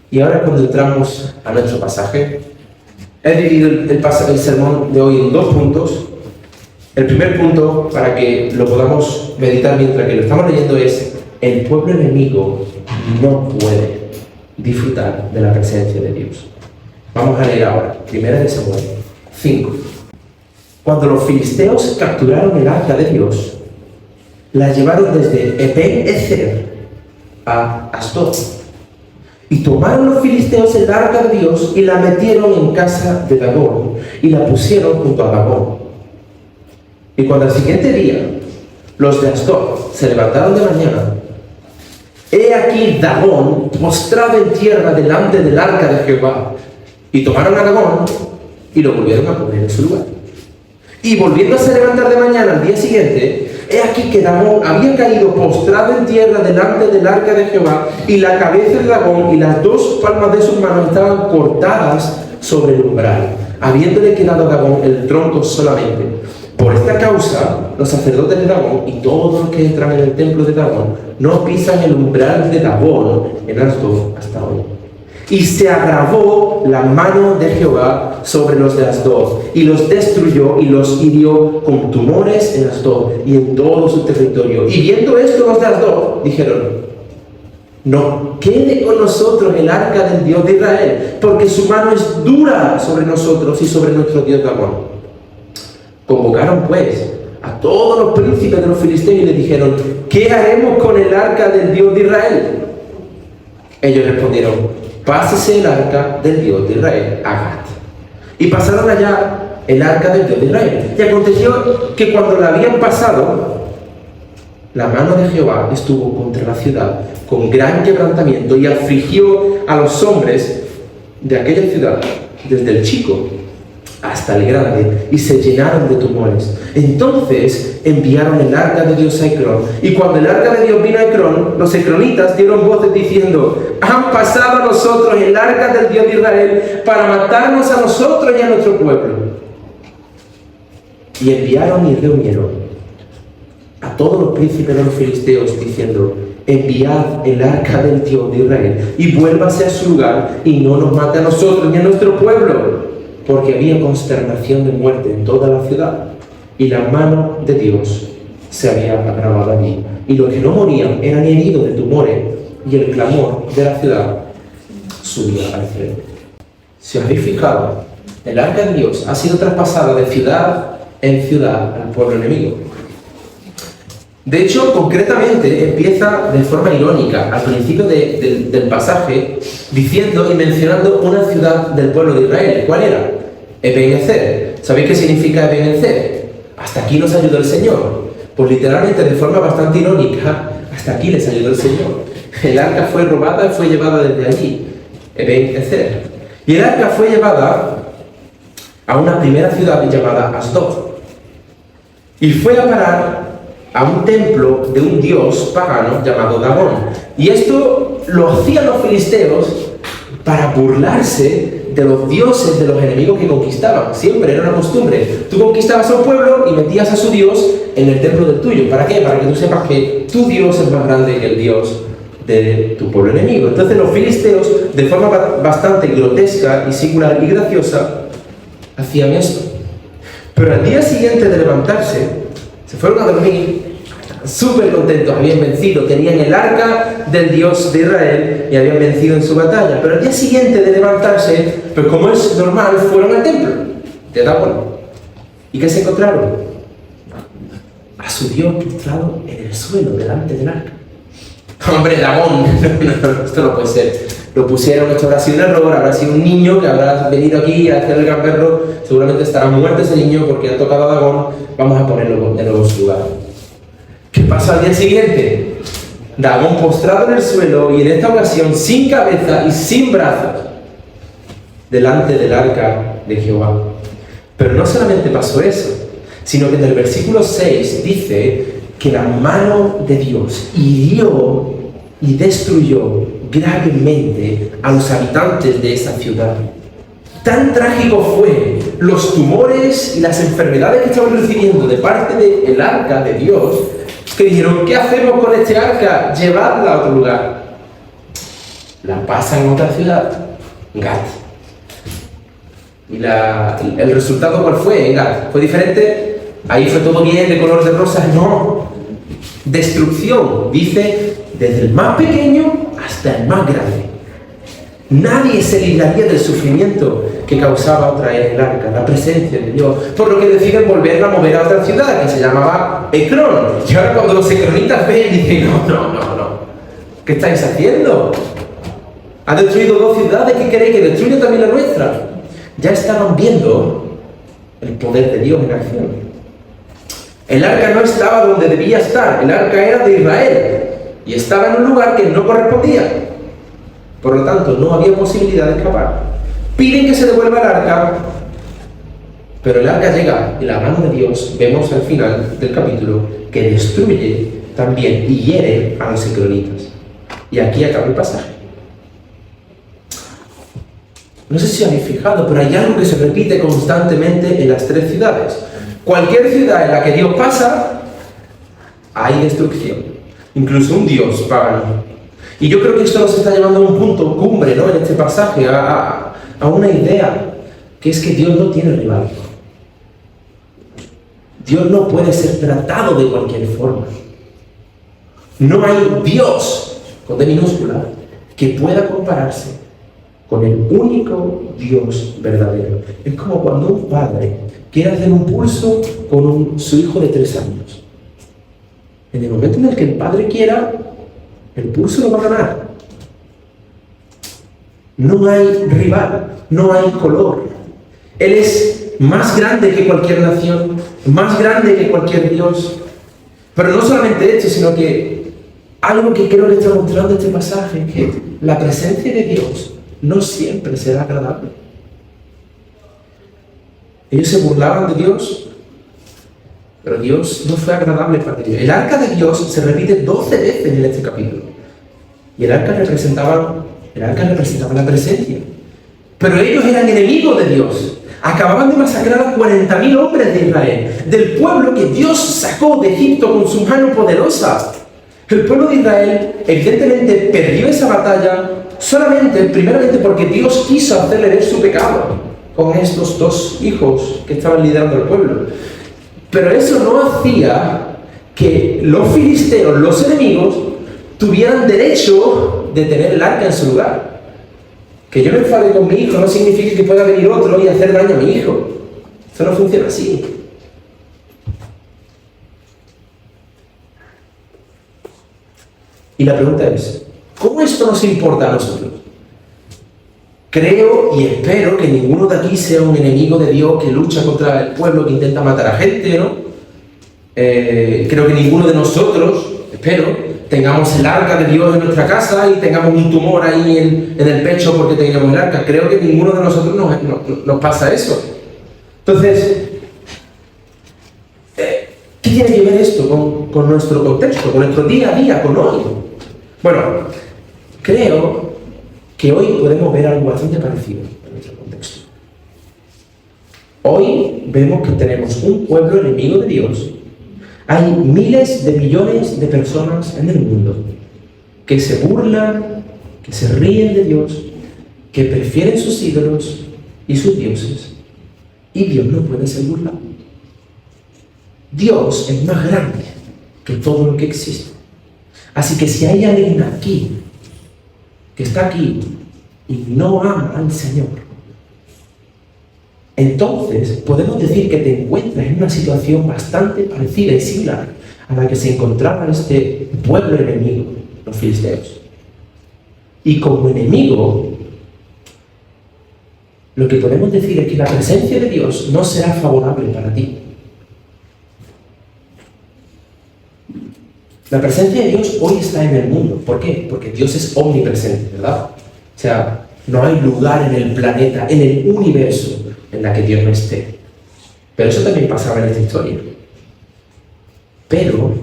Y ahora cuando entramos a nuestro pasaje, he dividido el sermón de hoy en 2 puntos. El primer punto, para que lo podamos meditar mientras que lo estamos leyendo, es: el pueblo enemigo no puede disfrutar de la presencia de Dios. Vamos a leer ahora, 1 Samuel 5. Cuando los filisteos capturaron el arca de Dios, la llevaron desde Eben-ezer a Asdod. Y tomaron los filisteos el arca de Dios y la metieron en casa de Dagón y la pusieron junto a Dagón. Y cuando al siguiente día los de Asdod se levantaron de mañana, he aquí Dagón postrado en tierra delante del arca de Jehová. Y tomaron a Dagón y lo volvieron a poner en su lugar. Y volviéndose a levantar de mañana al día siguiente, he aquí que Dagón había caído postrado en tierra delante del arca de Jehová, y la cabeza de Dagón y las 2 palmas de sus manos estaban cortadas sobre el umbral, habiéndole quedado a Dagón el tronco solamente. Por esta causa, los sacerdotes de Dagón y todos los que entran en el templo de Dagón no pisan el umbral de Dagón en Asdod hasta hoy. Y se agravó la mano de Jehová sobre los de Asdod, y los destruyó y los hirió con tumores en Asdod y en todo su territorio. Y viendo esto los de Asdod dijeron: no quede con nosotros el arca del Dios de Israel, porque su mano es dura sobre nosotros y sobre nuestro Dios Dagón. Convocaron pues a todos los príncipes de los filisteos y les dijeron: ¿qué haremos con el arca del Dios de Israel? Ellos respondieron: pásese el arca del Dios de Israel a Gat. Y pasaron allá el arca del Dios de Israel. Y aconteció que cuando la habían pasado, la mano de Jehová estuvo contra la ciudad con gran quebrantamiento, y afligió a los hombres de aquella ciudad, desde el chico hasta el grande, y se llenaron de tumores. Entonces enviaron el arca de Dios a Ecrón, y cuando el arca de Dios vino a Ecrón, los ecronitas dieron voces diciendo: han pasado a nosotros el arca del Dios de Israel para matarnos a nosotros y a nuestro pueblo. Y enviaron y reunieron a todos los príncipes de los filisteos diciendo: enviad el arca del Dios de Israel y vuélvase a su lugar y no nos mate a nosotros ni a nuestro pueblo, porque había consternación de muerte en toda la ciudad, y la mano de Dios se había agravado allí, y los que no morían eran heridos de tumores, y el clamor de la ciudad subía al cielo. Si os habéis fijado, el arca de Dios ha sido traspasada de ciudad en ciudad al pueblo enemigo. De hecho, concretamente empieza de forma irónica al principio del pasaje, diciendo y mencionando una ciudad del pueblo de Israel. ¿Cuál era? Eben-ezer. ¿Sabéis qué significa Eben-ezer? Hasta aquí nos ayudó el Señor. Pues literalmente, de forma bastante irónica, hasta aquí les ayudó el Señor. El arca fue robada y fue llevada desde allí, Eben-ezer. Y el arca fue llevada a una primera ciudad llamada Asdod. Y fue a parar a un templo de un dios pagano llamado Dagón. Y esto lo hacían los filisteos para burlarse de los dioses de los enemigos que conquistaban. Siempre era una costumbre. Tú conquistabas a un pueblo y metías a su dios en el templo del tuyo. ¿Para qué? Para que tú sepas que tu dios es más grande que el dios de tu pueblo enemigo. Entonces los filisteos, de forma bastante grotesca y singular y graciosa, hacían esto. Pero al día siguiente de levantarse, se fueron a dormir súper contentos, habían vencido, tenían el arca del Dios de Israel y habían vencido en su batalla. Pero al día siguiente de levantarse, pues como es normal, fueron al templo de Dagón. ¿Y qué se encontraron? A su Dios postrado en el suelo delante del arca. ¡Hombre, Dagón! No, esto no puede ser. Lo pusieron, esto habrá sido un error, habrá sido un niño que habrá venido aquí a hacer el gamberro, seguramente estará muerto ese niño porque ha tocado a Dagón, vamos a ponerlo de nuevo en su lugar. ¿Qué pasa al día siguiente? Dagón postrado en el suelo, y en esta ocasión sin cabeza y sin brazos, delante del arca de Jehová. Pero no solamente pasó eso, sino que en el versículo 6 dice que la mano de Dios hirió y destruyó gravemente a los habitantes de esa ciudad. Tan trágico fue los tumores y las enfermedades que estaban recibiendo de parte del arca de Dios, que dijeron: ¿qué hacemos con este arca? Llevadla a otro lugar. la pasan en otra ciudad, Gat. ¿Y el resultado cuál fue en Gat? ¿Fue diferente? Ahí fue todo bien, de color de rosas. No. Destrucción, dice, desde el más pequeño hasta el más grande. Nadie se libraría del sufrimiento que causaba otra vez el arca, la presencia de Dios, por lo que deciden volverla a mover a otra ciudad que se llamaba Ecrón. Y ahora cuando los ecronitas ven, dicen, no, ¿qué estáis haciendo? Ha destruido 2 ciudades, ¿qué queréis? ¿Que destruya también la nuestra? Ya estaban viendo el poder de Dios en acción. El arca no estaba donde debía estar, el arca era de Israel y estaba en un lugar que no correspondía. Por lo tanto, no había posibilidad de escapar. Piden que se devuelva el arca, pero el arca llega y la mano de Dios, vemos al final del capítulo, que destruye también y hiere a los ecronitas. Y aquí acaba el pasaje. No sé si habéis fijado, pero hay algo que se repite constantemente en las 3 ciudades. Cualquier ciudad en la que Dios pasa, hay destrucción. Incluso un Dios pagano. Y yo creo que esto nos está llevando a un punto cumbre, ¿no? En este pasaje, a una idea, que es que Dios no tiene rival. Dios no puede ser tratado de cualquier forma. No hay Dios, con D minúscula, que pueda compararse con el único Dios verdadero. Es como cuando un padre quiere hacer un pulso con su hijo de 3 años. En el momento en el que el padre quiera, el pulso lo va a ganar. No hay rival, no hay color. Él es más grande que cualquier nación, más grande que cualquier Dios. Pero no solamente esto, sino que algo que creo que está mostrando este pasaje es que la presencia de Dios no siempre será agradable. Ellos se burlaban de Dios, pero Dios no fue agradable para ellos. El arca de Dios se repite 12 veces en este capítulo. Y el arca representaba la presencia. Pero ellos eran enemigos de Dios. Acababan de masacrar a 40.000 hombres de Israel, del pueblo que Dios sacó de Egipto con su mano poderosa. El pueblo de Israel evidentemente perdió esa batalla primeramente porque Dios quiso hacerle ver su pecado con estos 2 hijos que estaban liderando el pueblo. Pero eso no hacía que los filisteos, los enemigos, tuvieran derecho de tener el arca en su lugar. Que yo me enfade con mi hijo no significa que pueda venir otro y hacer daño a mi hijo. Eso no funciona así. Y la pregunta es, ¿cómo esto nos importa a nosotros? Creo y espero que ninguno de aquí sea un enemigo de Dios que lucha contra el pueblo, que intenta matar a gente, ¿no? Creo que ninguno de nosotros, espero, tengamos el arca de Dios en nuestra casa y tengamos un tumor ahí en el pecho porque tengamos el arca. Creo que ninguno de nosotros nos pasa eso. Entonces, ¿qué tiene que ver esto con nuestro contexto, con nuestro día a día, con hoy? Bueno, creo que hoy podemos ver algo bastante parecido en nuestro contexto. Hoy vemos que tenemos un pueblo enemigo de Dios. Hay miles de millones de personas en el mundo que se burlan, que se ríen de Dios, que prefieren sus ídolos y sus dioses. Y Dios no puede ser burlado. Dios es más grande que todo lo que existe. Así que si hay alguien aquí, que está aquí y no ama al Señor, entonces podemos decir que te encuentras en una situación bastante parecida y similar a la que se encontraba este pueblo enemigo, los filisteos. Y como enemigo, lo que podemos decir es que la presencia de Dios no será favorable para ti. La presencia de Dios hoy está en el mundo. ¿Por qué? Porque Dios es omnipresente, ¿verdad? O sea, no hay lugar en el planeta, en el universo, en la que Dios no esté. Pero eso también pasaba en esta historia. Pero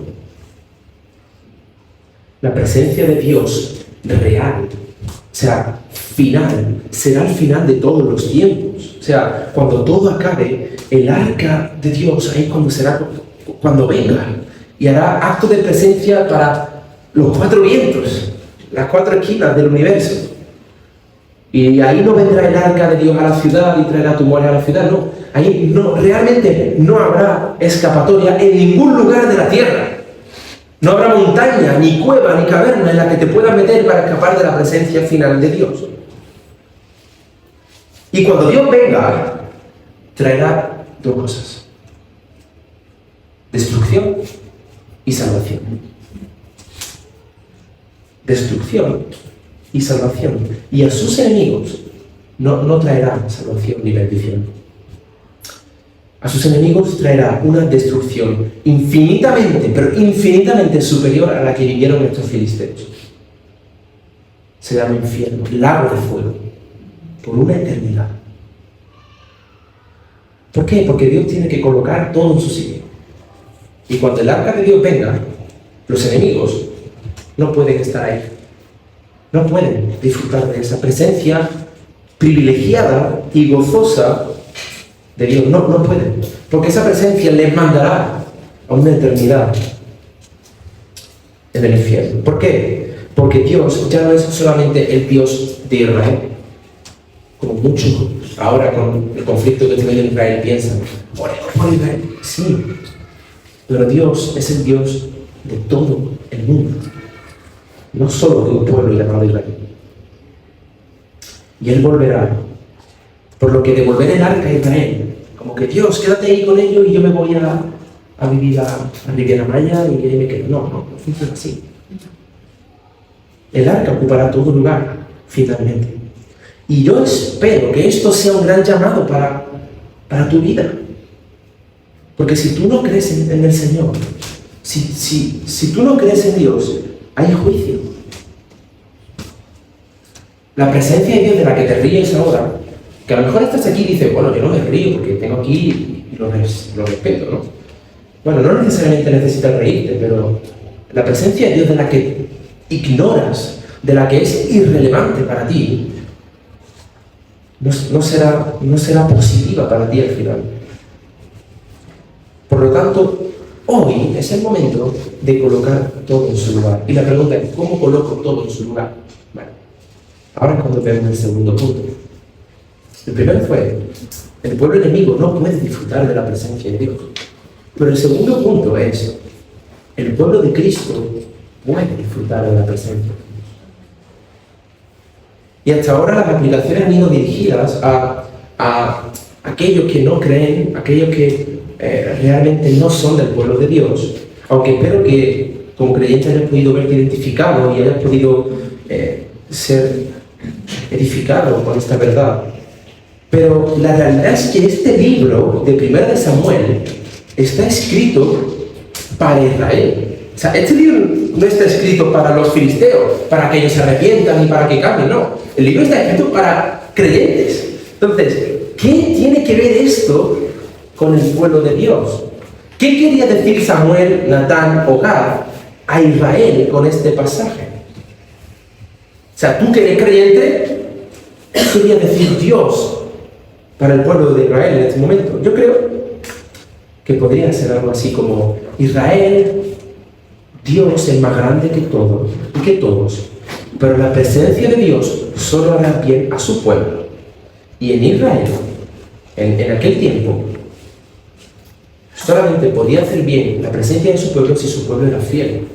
la presencia de Dios real, o sea, final, será el final de todos los tiempos. O sea, cuando todo acabe, el arca de Dios ahí cuando venga y hará acto de presencia para los 4 vientos, las 4 esquinas del universo. Y ahí no vendrá el arca de Dios a la ciudad y traerá tumores a la ciudad, no. Ahí no, realmente no habrá escapatoria en ningún lugar de la tierra. No habrá montaña, ni cueva, ni caverna en la que te puedas meter para escapar de la presencia final de Dios. Y cuando Dios venga, traerá dos cosas: destrucción y salvación. Destrucción y salvación. Y a sus enemigos no traerá salvación ni bendición. A sus enemigos traerá una destrucción infinitamente, pero infinitamente superior a la que vivieron estos filisteos. Será un infierno, lago de fuego, por una eternidad. ¿Por qué? Porque Dios tiene que colocar todo en su sitio. Y cuando el arca de Dios venga, los enemigos no pueden estar ahí. No pueden disfrutar de esa presencia privilegiada y gozosa de Dios. No pueden. Porque esa presencia les mandará a una eternidad en el infierno. ¿Por qué? Porque Dios ya no es solamente el Dios de Israel. Como muchos ahora con el conflicto que tiene Israel piensan: oremos por Israel. Sí, pero Dios es el Dios de todo el mundo, no solo de un pueblo llamado Israel. Y Él volverá, por lo que devolver el arca a Israel, como que Dios, quédate ahí con ellos y yo me voy a vivir a Riviera Maya y ahí me quedo. No funciona así. El arca ocupará todo lugar, finalmente. Y yo espero que esto sea un gran llamado para tu vida. Porque si tú no crees en el Señor, si tú no crees en Dios, hay juicio. La presencia de Dios de la que te ríes ahora, que a lo mejor estás aquí y dices: bueno, yo no me río porque tengo aquí y lo respeto, ¿no? Bueno, no necesariamente necesitas reírte, pero la presencia de Dios de la que ignoras, de la que es irrelevante para ti, no será positiva para ti al final. Por lo tanto, hoy es el momento de colocar todo en su lugar. Y la pregunta es: ¿cómo coloco todo en su lugar? Bueno, ahora es cuando vemos el segundo punto. El primero fue: el pueblo enemigo no puede disfrutar de la presencia de Dios. Pero el segundo punto es: el pueblo de Cristo puede disfrutar de la presencia de Dios. Y hasta ahora las aplicaciones han ido dirigidas a aquellos que no creen, aquellos que realmente no son del pueblo de Dios, aunque espero que como creyentes hayas podido verte identificado y hayas podido ser edificado con esta verdad. Pero la realidad es que este libro de 1 de Samuel está escrito para Israel. O sea, este libro no está escrito para los filisteos, para que ellos se arrepientan y para que cambien, no. El libro está escrito para creyentes. Entonces, ¿qué tiene que ver esto con el pueblo de Dios? ¿Qué quería decir Samuel, Natán o Gad a Israel con este pasaje? O sea, tú que eres creyente, ¿qué quería decir Dios para el pueblo de Israel en este momento? Yo creo que podría ser algo así como: Israel, Dios es más grande que todo y que todos, pero la presencia de Dios solo hará bien a su pueblo. Y en Israel, en aquel tiempo, solamente podía hacer bien la presencia de su pueblo si su pueblo era fiel.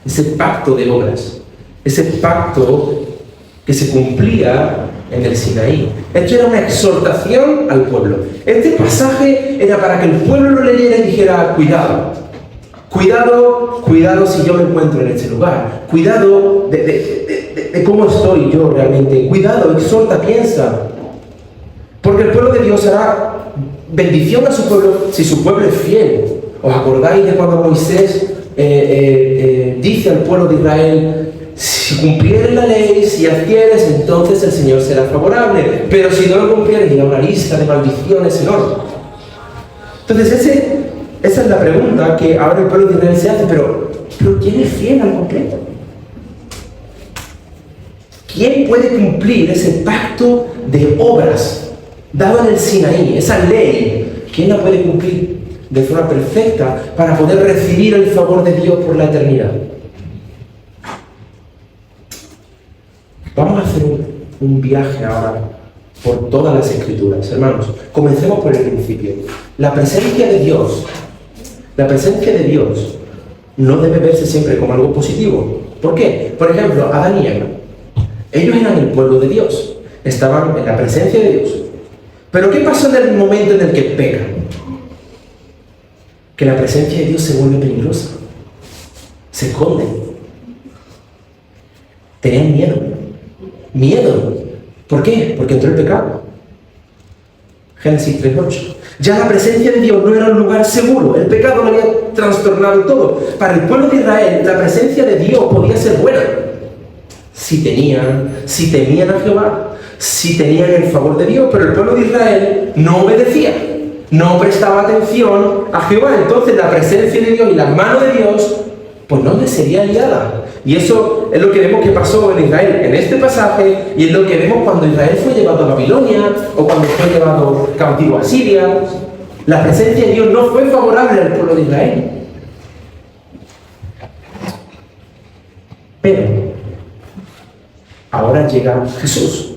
Ese pacto de obras, ese pacto que se cumplía en el Sinaí. Esto era una exhortación al pueblo. Este pasaje era para que el pueblo lo leyera y dijera: cuidado si yo me encuentro en este lugar. Cuidado de cómo estoy yo realmente. Cuidado, exhorta, piensa. Porque el pueblo de Dios hará bendición a su pueblo si su pueblo es fiel. ¿Os acordáis de cuando Moisés dice al pueblo de Israel: si cumplieres la ley, si adquieres, entonces el Señor será favorable, pero si no lo cumplieres, llega una lista de maldiciones enorme? Entonces esa es la pregunta que ahora el pueblo de Israel se hace: pero ¿quién es fiel al completo? ¿Quién puede cumplir ese pacto de obras dado en el Sinaí, esa ley? ¿Quién la puede cumplir de forma perfecta para poder recibir el favor de Dios por la eternidad? Vamos a hacer un viaje ahora por todas las Escrituras. Hermanos, comencemos por el principio. La presencia de Dios no debe verse siempre como algo positivo. ¿Por qué? Por ejemplo, Adán y Eva. Ellos eran el pueblo de Dios, estaban en la presencia de Dios. Pero ¿qué pasó en el momento en el que pecan? Que la presencia de Dios se vuelve peligrosa. Se esconden. Tenían miedo. Miedo. ¿Por qué? Porque entró el pecado. Génesis 3:8. Ya la presencia de Dios no era un lugar seguro. El pecado lo había trastornado todo. Para el pueblo de Israel, la presencia de Dios podía ser buena. Si temían a Jehová, si tenían el favor de Dios, pero el pueblo de Israel no obedecía, no prestaba atención a Jehová. Entonces la presencia de Dios y la mano de Dios, pues no les sería aliada. Y eso es lo que vemos que pasó en Israel en este pasaje, y es lo que vemos cuando Israel fue llevado a Babilonia, o cuando fue llevado cautivo a Siria. La presencia de Dios no fue favorable al pueblo de Israel. Pero ahora llega Jesús,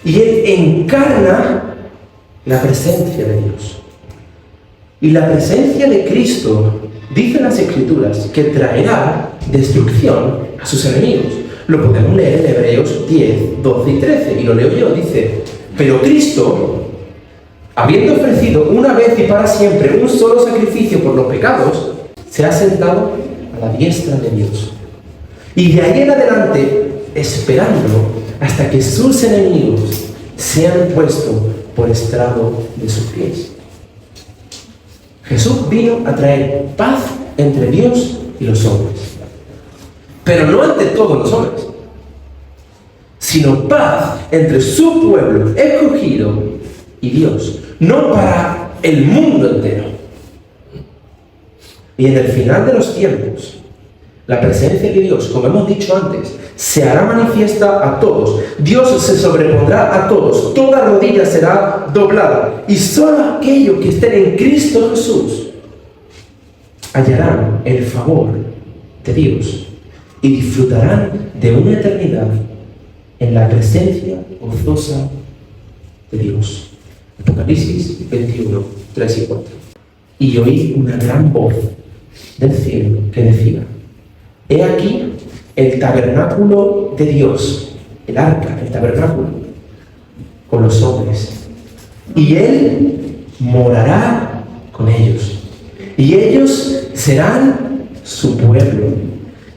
y Él encarna la presencia de Dios. Y la presencia de Cristo, dicen las Escrituras, que traerá destrucción a sus enemigos. Lo podemos leer en Hebreos 10, 12 y 13, y lo leo yo. Dice: pero Cristo, habiendo ofrecido una vez y para siempre un solo sacrificio por los pecados, se ha sentado a la diestra de Dios. Y de ahí en adelante, esperando hasta que sus enemigos sean puestos por estrado de sus pies. Jesús vino a traer paz entre Dios y los hombres. Pero no entre todos los hombres, sino paz entre su pueblo escogido y Dios, no para el mundo entero. Y en el final de los tiempos, la presencia de Dios, como hemos dicho antes, se hará manifiesta a todos. Dios se sobrepondrá a todos. Toda rodilla será doblada. Y solo aquellos que estén en Cristo Jesús hallarán el favor de Dios y disfrutarán de una eternidad en la presencia gozosa de Dios. Apocalipsis 21, 3 y 4. Y oí una gran voz del cielo que decía: he aquí el tabernáculo de Dios, el arca, el tabernáculo, con los hombres. Y Él morará con ellos. Y ellos serán su pueblo.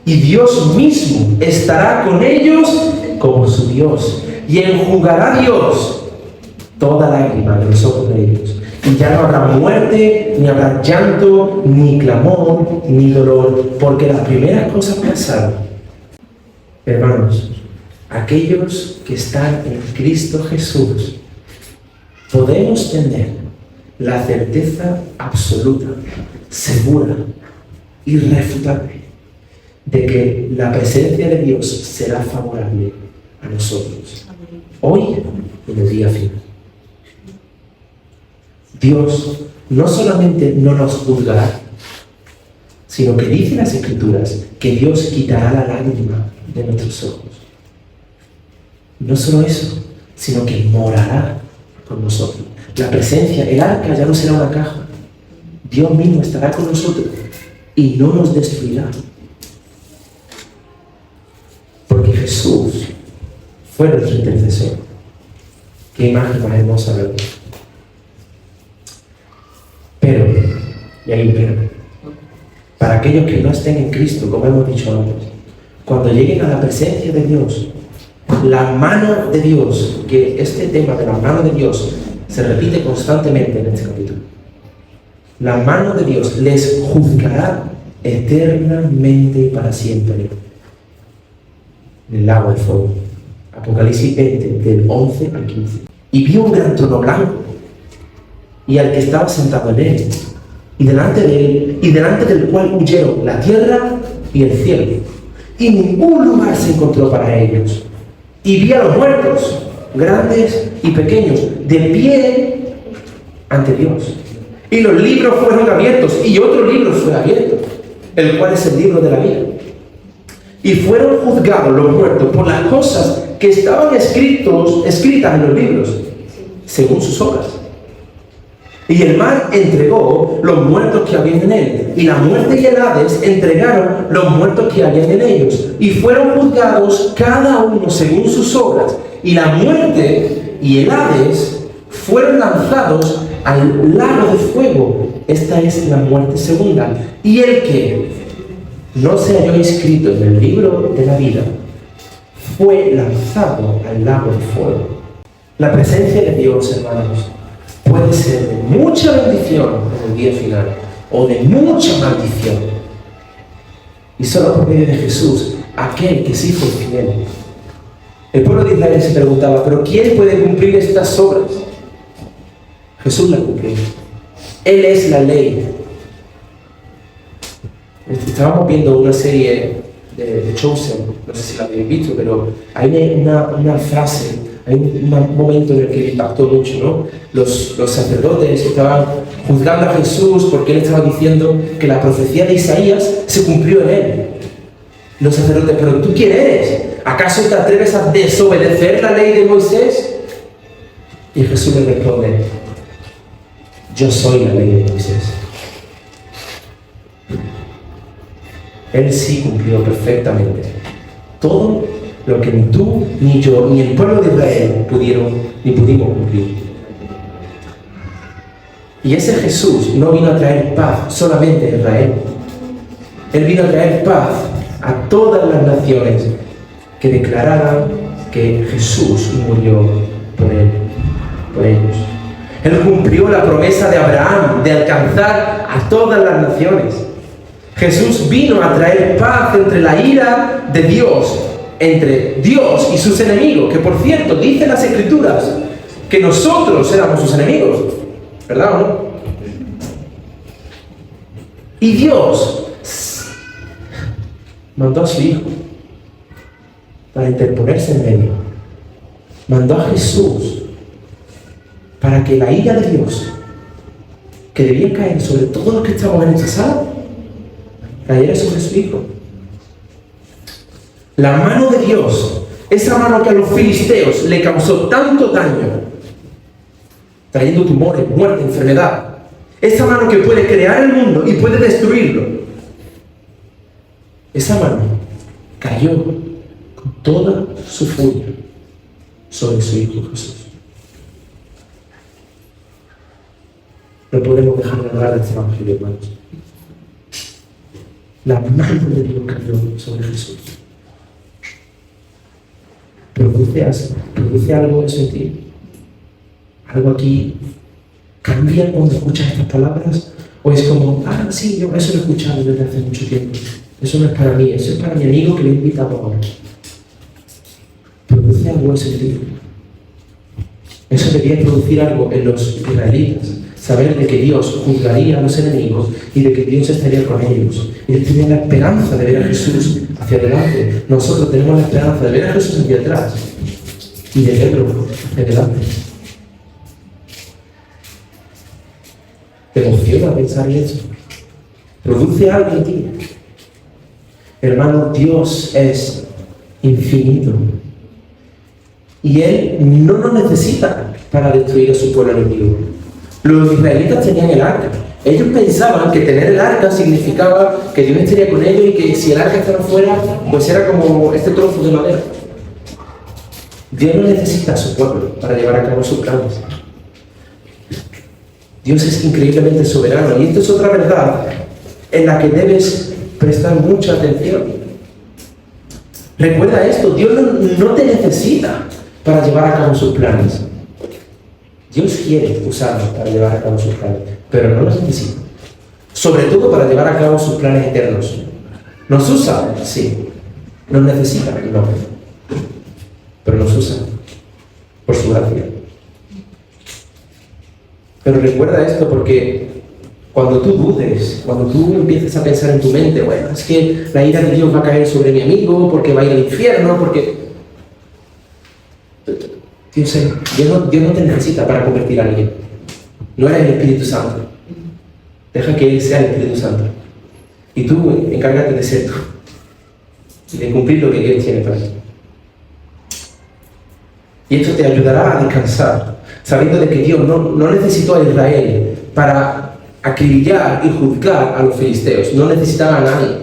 Y Dios mismo estará con ellos como su Dios. Y enjugará Dios toda lágrima de los ojos de ellos. Y ya no habrá muerte, ni habrá llanto, ni clamor, ni dolor, porque las primeras cosas pasaron. Hermanos, aquellos que están en Cristo Jesús, podemos tener la certeza absoluta, segura, irrefutable, de que la presencia de Dios será favorable a nosotros, hoy y en el día final. Dios no solamente no nos juzgará, sino que dicen las Escrituras que Dios quitará la lágrima de nuestros ojos. No solo eso, sino que morará con nosotros. La presencia, el arca ya no será una caja. Dios mismo estará con nosotros y no nos destruirá. Porque Jesús fue nuestro intercesor. Qué imagen más hermosa, ¿verdad? Pero, y hay un pero, para aquellos que no estén en Cristo, como hemos dicho antes, cuando lleguen a la presencia de Dios, la mano de Dios, que este tema de la mano de Dios se repite constantemente en este capítulo, la mano de Dios les juzgará eternamente y para siempre en el lago de fuego. Apocalipsis 20, del 11 al 15. Y vio un gran trono blanco, y al que estaba sentado en él, y delante de él, y delante del cual huyeron la tierra y el cielo, y ningún lugar se encontró para ellos. Y vi a los muertos, grandes y pequeños, de pie ante Dios. Y los libros fueron abiertos, y otro libro fue abierto, el cual es el libro de la vida. y fueron juzgados los muertos por las cosas que estaban escritas en los libros, según sus obras. Y el mar entregó los muertos que habían en él, y la muerte y el Hades entregaron los muertos que habían en ellos, y fueron juzgados cada uno según sus obras, y la muerte y el Hades fueron lanzados al lago de fuego. Esta es la muerte segunda. Y el que no se halló inscrito en el libro de la vida fue lanzado al lago de fuego. La presencia de Dios, hermanos, puede ser de mucha bendición en el día final o de mucha maldición. Y solo por medio de Jesús, aquel que sí fue fiel. El pueblo de Israel se preguntaba, ¿pero quién puede cumplir estas obras? Jesús las cumplió. Él es la ley. Estábamos viendo una serie de Chosen, no sé si la habéis visto, pero hay una frase, hay un momento en el que me impactó mucho, ¿no? Los sacerdotes estaban juzgando a Jesús porque él estaba diciendo que la profecía de Isaías se cumplió en él. Los sacerdotes, ¿pero tú quién eres? ¿Acaso te atreves a desobedecer la ley de Moisés? Y Jesús le responde, yo soy la ley de Moisés. Él sí cumplió perfectamente todo lo que ni tú, ni yo, ni el pueblo de Israel pudimos cumplir. Y ese Jesús no vino a traer paz solamente a Israel. Él vino a traer paz a todas las naciones que declararan que Jesús murió por ellos. Él cumplió la promesa de Abraham de alcanzar a todas las naciones. Jesús vino a traer paz entre la ira de Dios, entre Dios y sus enemigos, que por cierto, dicen las Escrituras que nosotros éramos sus enemigos, ¿verdad o no? Y Dios mandó a su Hijo para interponerse en medio. Mandó a Jesús para que la ira de Dios, que debía caer sobre todos los que estamos en esta sala, cayera sobre su Hijo. La mano de Dios, esa mano que a los filisteos le causó tanto daño, trayendo tumores, muerte, enfermedad, esa mano que puede crear el mundo y puede destruirlo, esa mano cayó con toda su furia sobre su Hijo Jesús. No podemos dejar de hablar de este evangelio, hermanos. La mano de Dios cayó sobre Jesús. ¿Produce algo eso en ti? ¿Algo aquí cambia cuando escuchas estas palabras? ¿O es como, sí, yo eso lo he escuchado desde hace mucho tiempo? Eso no es para mí, eso es para mi amigo que le he invitado ahora. ¿Produce algo eso en ti? Eso debía producir algo en los israelitas. Saber de que Dios juzgaría a los enemigos y de que Dios estaría con ellos. Ellos tenían la esperanza de ver a Jesús hacia adelante. Nosotros tenemos la esperanza de ver a Jesús hacia atrás y de verlo hacia adelante. ¿Te emociona pensar en eso? ¿Produce algo en ti? Hermano, Dios es infinito. Y Él no nos necesita para destruir a su pueblo enemigo. Los israelitas tenían el arca. Ellos pensaban que tener el arca significaba que Dios estaría con ellos y que si el arca estaba fuera, pues era como este trozo de madera. Dios no necesita a su pueblo para llevar a cabo sus planes. Dios es increíblemente soberano y esto es otra verdad en la que debes prestar mucha atención. Recuerda esto, Dios no te necesita para llevar a cabo sus planes. Dios quiere usarnos para llevar a cabo sus planes, pero no nos necesita. Sobre todo para llevar a cabo sus planes eternos. ¿Nos usa? Sí. ¿Nos necesita? No. Pero nos usa por su gracia. Pero recuerda esto porque cuando tú dudes, cuando tú empieces a pensar en tu mente, bueno, es que la ira de Dios va a caer sobre mi amigo, porque va a ir al infierno, porque... Dios no te necesita para convertir a alguien. No eres el Espíritu Santo. Deja que Él sea el Espíritu Santo. Y tú encárgate de ser tú. y de cumplir lo que Dios tiene para ti. Y esto te ayudará a descansar, sabiendo de que Dios no necesitó a Israel para acribillar y juzgar a los filisteos, no necesitaba a nadie.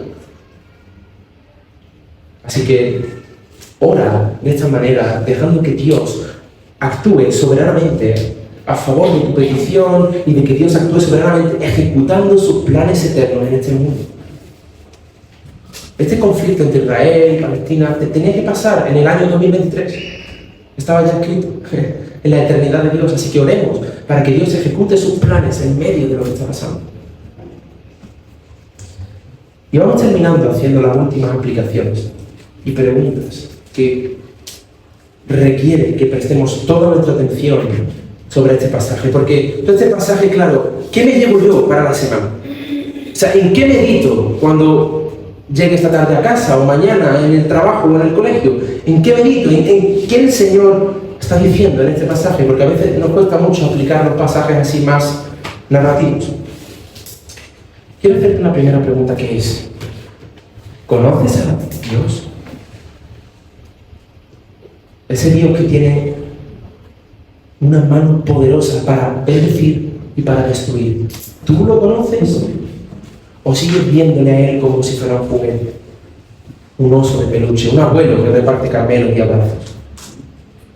Así que ora de esta manera, dejando que Dios actúe soberanamente a favor de tu petición y de que Dios actúe soberanamente ejecutando sus planes eternos en este mundo. Este conflicto entre Israel y Palestina tenía que pasar en el año 2023. Estaba ya escrito en la eternidad de Dios, así que oremos para que Dios ejecute sus planes en medio de lo que está pasando. Y vamos terminando haciendo las últimas aplicaciones y preguntas que requieren que prestemos toda nuestra atención sobre este pasaje, porque este pasaje, claro, ¿qué me llevo yo para la semana? O sea, ¿en qué medito cuando llegue esta tarde a casa o mañana en el trabajo o en el colegio? ¿En qué medito? ¿En qué el Señor está diciendo en este pasaje? Porque a veces nos cuesta mucho aplicar los pasajes así más narrativos. Quiero hacerte una primera pregunta, que es: ¿conoces a Dios? Ese Dios que tiene una mano poderosa para bendecir y para destruir. ¿Tú lo conoces? ¿O sigues viéndole a Él como si fuera un juguete? Un oso de peluche, un abuelo que reparte caramelos y abrazos.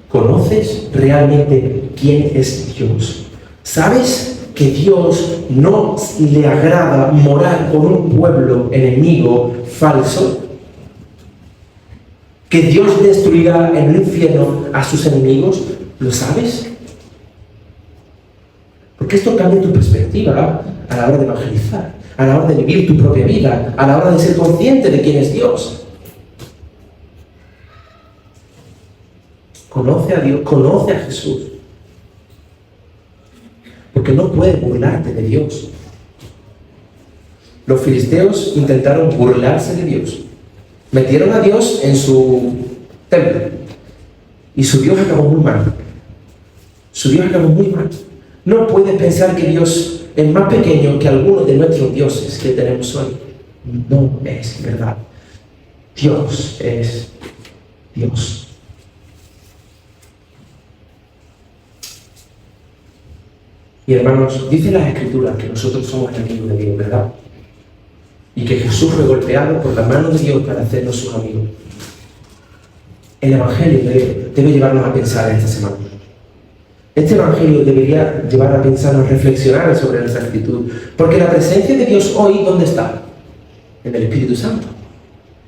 ¿Conoces realmente quién es Dios? ¿Sabes que Dios no le agrada morar con un pueblo enemigo falso? ¿Que Dios destruirá en el infierno a sus enemigos? ¿Lo sabes? Porque esto cambia tu perspectiva a la hora de evangelizar, a la hora de vivir tu propia vida, a la hora de ser consciente de quién es Dios. Conoce a Dios, conoce a Jesús. Porque no puedes burlarte de Dios. Los filisteos intentaron burlarse de Dios. Metieron a Dios en su templo. Y su Dios acabó muy mal. Su Dios acabó muy mal. No puedes pensar que Dios es más pequeño que algunos de nuestros dioses que tenemos hoy. No es verdad. Dios es Dios. Y hermanos, dice las Escrituras que nosotros somos enemigos de Dios, ¿verdad? Y que Jesús fue golpeado por la mano de Dios para hacernos sus amigos. El Evangelio debe llevarnos a pensar en esta semana. Este Evangelio debería llevar a pensarnos, a reflexionar sobre nuestra actitud. Porque la presencia de Dios hoy, ¿dónde está? En el Espíritu Santo.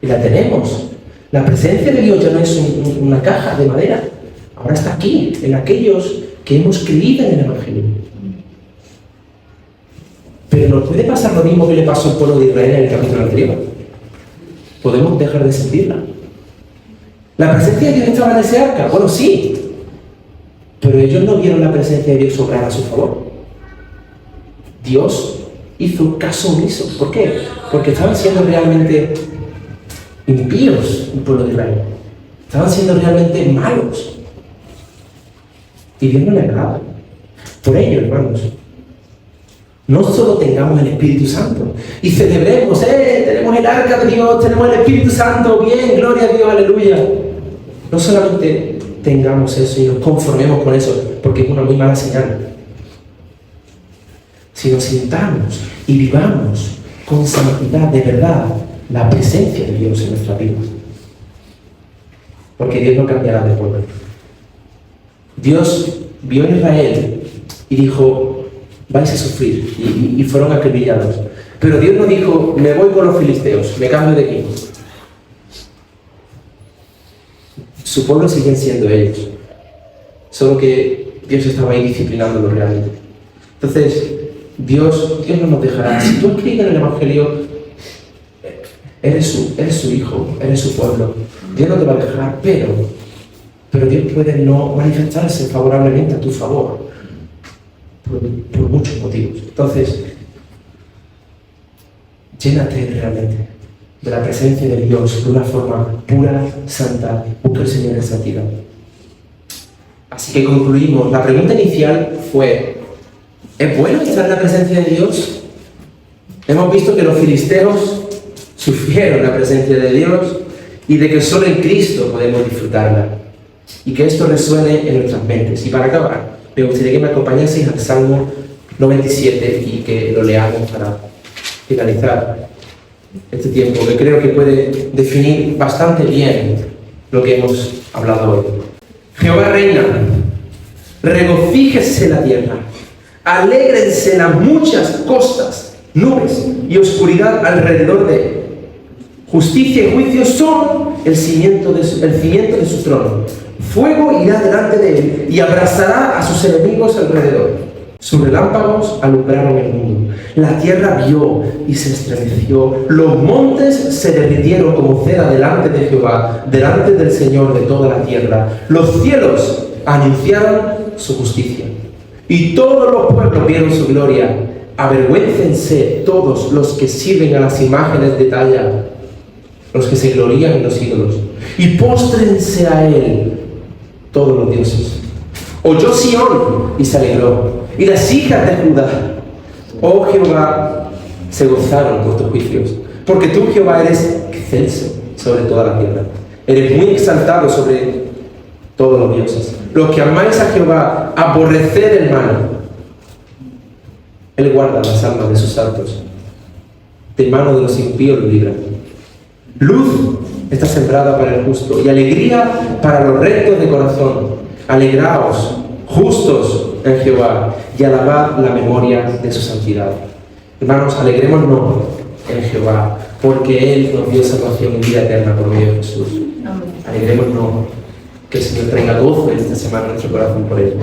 Y la tenemos. La presencia de Dios ya no es una caja de madera. Ahora está aquí, en aquellos que hemos creído en el Evangelio. Pero nos puede pasar lo mismo que le pasó al pueblo de Israel en el capítulo anterior. Podemos dejar de sentirla. ¿La presencia de Dios estaba en ese arca? Bueno, sí. Pero ellos no vieron la presencia de Dios obrar a su favor. Dios hizo caso omiso. ¿Por qué? Porque estaban siendo realmente impíos el pueblo de Israel. Estaban siendo realmente malos. Y Dios no le agrada. Por ello, hermanos, no solo tengamos el Espíritu Santo y celebremos, tenemos el arca de Dios, tenemos el Espíritu Santo, bien, gloria a Dios, aleluya. No solamente tengamos eso y nos conformemos con eso, porque es una muy mala señal, sino sintamos y vivamos con santidad de verdad la presencia de Dios en nuestra vida. Porque Dios no cambiará de pueblo. Dios vio en Israel y dijo: vais a sufrir, y fueron acribillados. Pero Dios no dijo: me voy con los filisteos, me cambio de equipo. Su pueblo siguen siendo ellos, solo que Dios estaba ahí disciplinándolo realmente. Entonces, Dios no nos dejará. Si tú has creído en el Evangelio, eres su hijo, eres su pueblo. Dios no te va a dejar, pero Dios puede no manifestarse favorablemente a tu favor por muchos motivos. Entonces, llénate realmente de la presencia de Dios de una forma pura, santa. Busca el Señor en santidad. Así que concluimos. La pregunta inicial fue: ¿es bueno estar en la presencia de Dios? Hemos visto que los filisteos sufrieron la presencia de Dios y de que solo en Cristo podemos disfrutarla. Y que esto resuene en nuestras mentes. Y para acabar, me gustaría que me acompañaseis al Salmo 97 y que lo leamos para finalizar este tiempo, que creo que puede definir bastante bien lo que hemos hablado hoy. Jehová reina, regocíjese la tierra, alégrense las muchas costas, nubes y oscuridad alrededor de él. Justicia y juicio son el cimiento de su trono. Fuego irá delante de él y abrasará a sus enemigos alrededor. Sus relámpagos alumbraron el mundo. La tierra vio y se estremeció. Los montes se derritieron como cera delante de Jehová, delante del Señor de toda la tierra. Los cielos anunciaron su justicia y todos los pueblos vieron su gloria. Avergüéncense todos los que sirven a las imágenes de talla, los que se glorían en los ídolos, y póstrense a él todos los dioses. Oyó Sión y se alegró, y las hijas de Judá, oh Jehová, se gozaron por tus juicios, porque tú, Jehová, eres excelso sobre toda la tierra. Eres muy exaltado sobre todos los dioses. Los que amáis a Jehová, aborreced el mal. Él guarda las almas de sus santos, de mano de los impíos los libra. Luz está sembrada para el justo y alegría para los rectos de corazón. Alegraos, justos en Jehová, y alabad la memoria de su santidad. Hermanos, alegrémonos en Jehová, porque Él nos dio salvación y vida eterna por medio de Jesús. Alegrémonos, que el Señor traiga gozo en esta semana en nuestro corazón por Él.